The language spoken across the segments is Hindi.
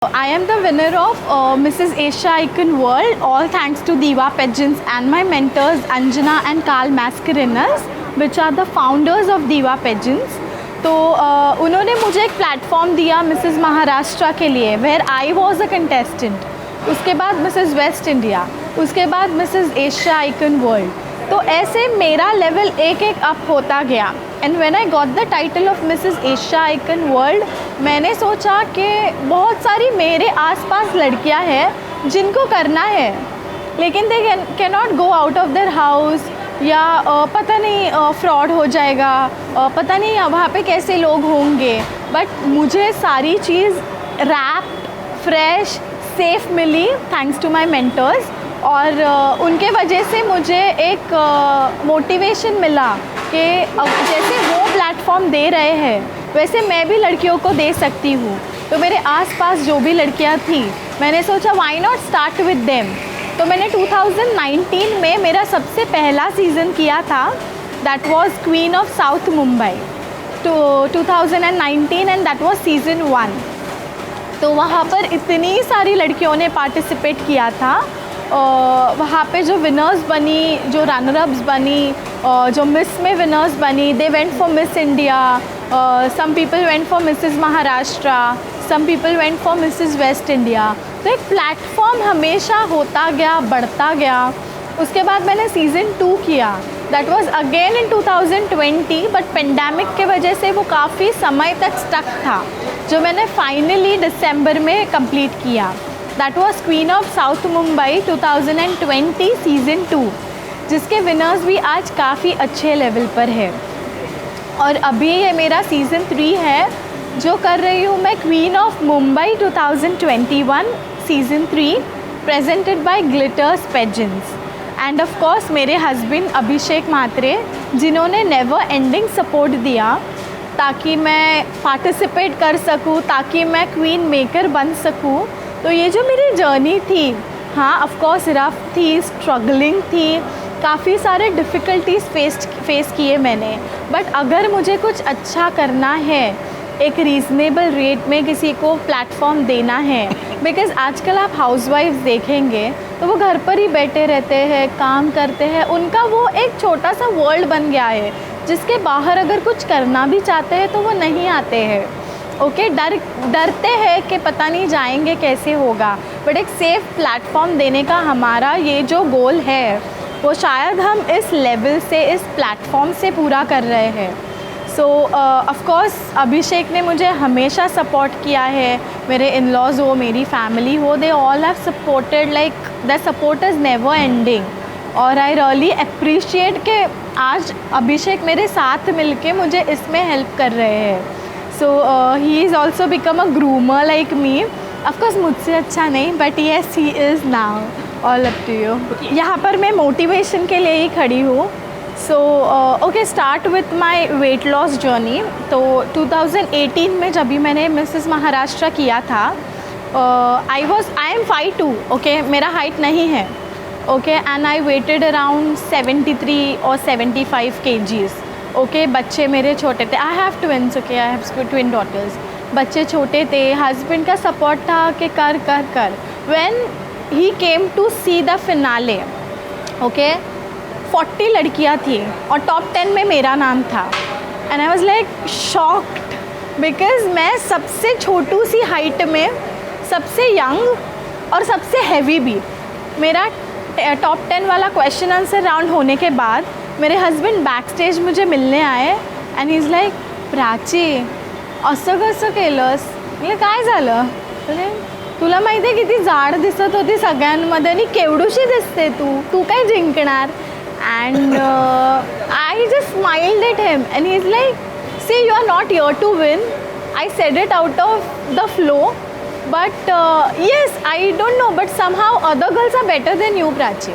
I am the winner of Mrs. Asia Icon World, all thanks to Diva Pageants and my mentors Anjana and Carl Mascarenas, which are the founders of Diva Pageants. तो उन्होंने मुझे एक प्लेटफॉर्म दिया मिसेस महाराष्ट्र के लिए, where I was a contestant. उसके बाद मिसेस वेस्ट इंडिया, उसके बाद मिसेस एशिया आइकन वर्ल्ड. तो ऐसे मेरा लेवल एक एक अप होता गया. And when I got the title of Mrs Asia icon world, मैंने सोचा कि बहुत सारी मेरे आसपास लड़कियां हैं जिनको करना है, लेकिन they can not go out of their house, या पता नहीं फ्रॉड हो जाएगा, पता नहीं वहाँ पे कैसे लोग होंगे. बट मुझे सारी चीज़ रैप्ड, फ्रेश, सेफ मिली थैंक्स टू माय मेंटर्स. और उनके वजह से मुझे एक मोटिवेशन मिला कि जैसे वो प्लेटफॉर्म दे रहे हैं वैसे मैं भी लड़कियों को दे सकती हूँ. तो मेरे आसपास जो भी लड़कियाँ थी, मैंने सोचा why not start with them. तो मैंने 2019 में मेरा सबसे पहला सीज़न किया था, that was queen of south Mumbai तो 2019 एंड दैट वाज सीज़न 1. तो वहाँ पर इतनी सारी लड़कियों ने पार्टिसिपेट किया था. वहाँ पे जो विनर्स बनी, जो रनर अप्स बनी, जो मिस में विनर्स बनी, they went for Miss India, some people went for Mrs Maharashtra, some people went for Mrs West India. तो एक प्लेटफॉर्म हमेशा होता गया, बढ़ता गया. उसके बाद मैंने सीज़न 2 किया, that was again in 2020, but pandemic के वजह से वो काफ़ी समय तक स्टक था, जो मैंने फाइनली दिसंबर में कंप्लीट किया. That was queen of south Mumbai 2020 season 2, जिसके विनर्स भी आज काफ़ी अच्छे लेवल पर है. और अभी ये मेरा सीज़न 3 है जो कर रही हूँ मैं, queen of Mumbai 2021 season 3, presented by glitters pageants. End of course मेरे हस्बैंड अभिषेक म्हात्रे, जिन्होंने नेवर एंडिंग सपोर्ट दिया ताकि मैं पार्टिसिपेट कर सकूँ, ताकि मैं क्वीन मेकर बन सकूँ. तो ये जो मेरी जर्नी थी, हाँ ऑफ कोर्स रफ थी, स्ट्रगलिंग थी, काफ़ी सारे डिफ़िकल्टीज फेस किए मैंने. बट अगर मुझे कुछ अच्छा करना है, एक रीज़नेबल रेट में किसी को प्लेटफॉर्म देना है, बिकॉज़ आजकल आप हाउसवाइफ्स देखेंगे तो वो घर पर ही बैठे रहते हैं, काम करते हैं, उनका वो एक छोटा सा वर्ल्ड बन गया है जिसके बाहर अगर कुछ करना भी चाहते हैं तो वो नहीं आते हैं. ओके, डरते हैं कि पता नहीं जाएंगे कैसे होगा. बट एक सेफ़ प्लेटफॉर्म देने का हमारा ये जो गोल है, वो शायद हम इस लेवल से, इस प्लेटफॉर्म से पूरा कर रहे हैं. सो ऑफ कोर्स अभिषेक ने मुझे हमेशा सपोर्ट किया है. मेरे इन लॉज हो, मेरी फैमिली हो, they all have supported, like the support is never ending. और आई रियली अप्रिशिएट कि आज अभिषेक मेरे साथ मिलके मुझे इसमें हेल्प कर रहे हैं. So he is also become a groomer like me. Of course मुझसे अच्छा नहीं, but yes he is now. All up to you. यहाँ पर मैं मोटिवेशन के लिए ही खड़ी हूँ. So okay, start with my weight loss journey. तो 2018 में जब भी मैंने मिसेस महाराष्ट्र किया था, आई एम 5'2", ओके, मेरा हाइट नहीं है, okay, and I weighed around 73 और 75 kgs. ओके, बच्चे मेरे छोटे थे. I have twins, okay, I have twin daughters. बच्चे छोटे थे, हस्बैंड का सपोर्ट था कि कर कर कर. When he came to see the finale, okay, 40 लड़कियां थी और टॉप 10 में मेरा नाम था. And I was like shocked, because मैं सबसे छोटू सी हाइट में, सबसे यंग और सबसे हैवी भी. मेरा टॉप 10 वाला क्वेश्चन आंसर राउंड होने के बाद मेरे हस्बैंड बैक स्टेज मुझे मिलने आए. And he is like, Prachi असं कसं केलंस? म्हणजे काय झालं? तुला माहिती आहे किती जाड दिसत होती सगळ्यांमध्ये आणि केवढूशी दिसते तू काय जिंकणार? And I just smiled at him and he is like, see you are not here to win. I said it out of the flow, but yes, I don't know, but somehow other girls are better than you, Prachi.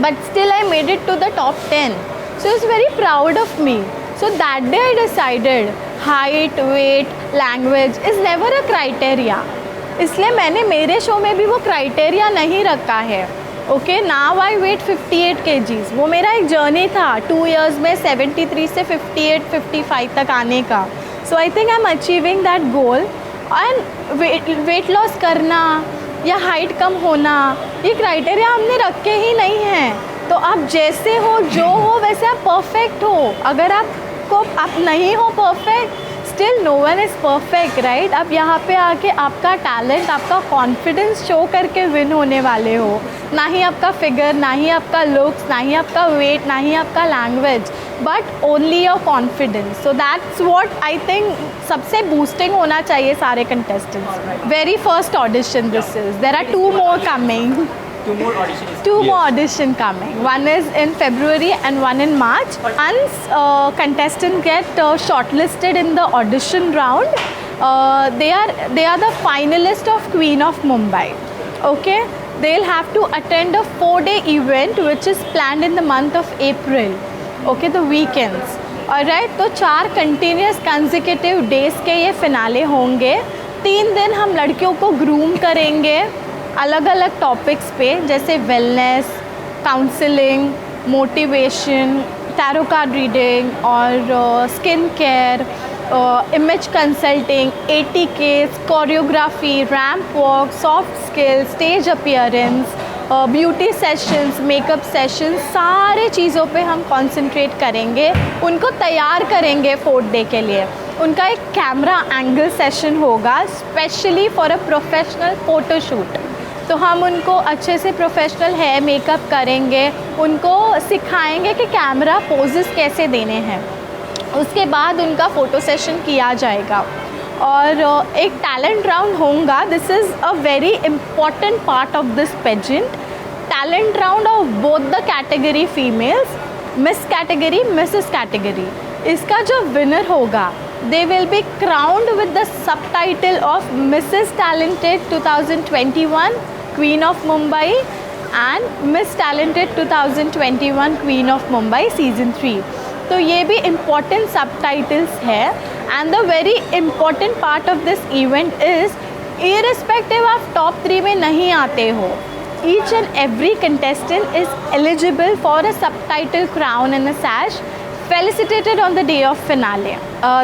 But still I made it to the top 10. So I was very proud of me. So that day I decided height, weight, language is never a criteria. इसलिए मैंने मेरे शो में भी वो क्राइटेरिया नहीं रखा है. Okay, now I weight 58 kgs. वो मेरा एक जर्नी था 2 years में 73 से 58, 55 तक आने का. So I think I am achieving that goal. And weight loss करना या हाइट कम होना, ये क्राइटेरिया हमने रखे ही नहीं हैं। तो आप जैसे हो, जो हो, वैसे आप परफेक्ट हो। अगर आप नहीं हो perfect, still no one is perfect, right. आप यहाँ पे आके आपका टैलेंट, आपका कॉन्फिडेंस शो करके विन होने वाले हो। ना ही आपका फिगर, ना ही आपका लुक्स, ना ही आपका वेट, ना ही आपका language, but only your confidence. So that's what I think सबसे बूस्टिंग होना चाहिए सारे contestants. Very first audition this is, there are 2 more coming. Two more audition coming. One is in February and one in March. Once contestants get shortlisted in the audition round, they are the finalist of Queen of Mumbai. Okay, they'll have to attend a 4-day event which is planned in the month of April. Okay, the weekends. Alright, तो 4 continuous consecutive days के ये फिनाले होंगे। 3 दिन हम लड़कियों को ग्रूम करेंगे अलग अलग टॉपिक्स पे, जैसे wellness, counselling, motivation, tarot card reading और skin care, image consulting, etiquettes, choreography, ramp walk, soft skills, stage appearance, beauty sessions, makeup sessions, सारे चीज़ों पे हम कंसंट्रेट करेंगे। उनको तैयार करेंगे 4th डे के लिए। उनका एक कैमरा एंगल सेशन होगा specially for a professional photoshoot. तो हम उनको अच्छे से प्रोफेशनल हेयर मेकअप करेंगे, उनको सिखाएंगे कि कैमरा पोजेस कैसे देने हैं। उसके बाद उनका फ़ोटो सेशन किया जाएगा और एक टैलेंट राउंड होगा। This is a very important part of this pageant. Talent round of both the category females, Miss category, Mrs category. इसका जो विनर होगा, they will be crowned with the subtitle of Mrs. Talented 2021 Queen of Mumbai and Miss Talented 2021 Queen of Mumbai Season 3. तो ये भी important subtitles है। and the very important part of this event is irrespective of top 3 में नहीं आते हो, each and every contestant is eligible for a subtitle crown and a sash felicitated on the day of finale.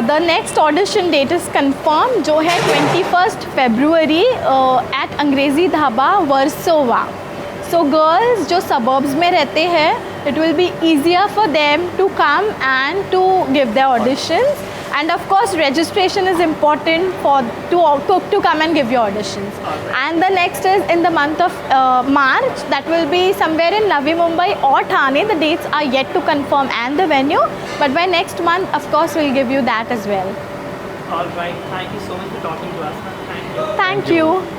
The next audition date is confirmed, जो है 21st February at अंग्रेज़ी ढाबा वर्सोवा। So girls जो suburbs में रहते हैं, it will be easier for them to come and to give their auditions. And of course registration is important for to come and give your auditions. And the next is in the month of March, that will be somewhere in Navi Mumbai or Thane. The dates are yet to confirm and the venue, but by next month of course we'll give you that as well. All right, thank you so much for talking to us. Thank you. Thank you.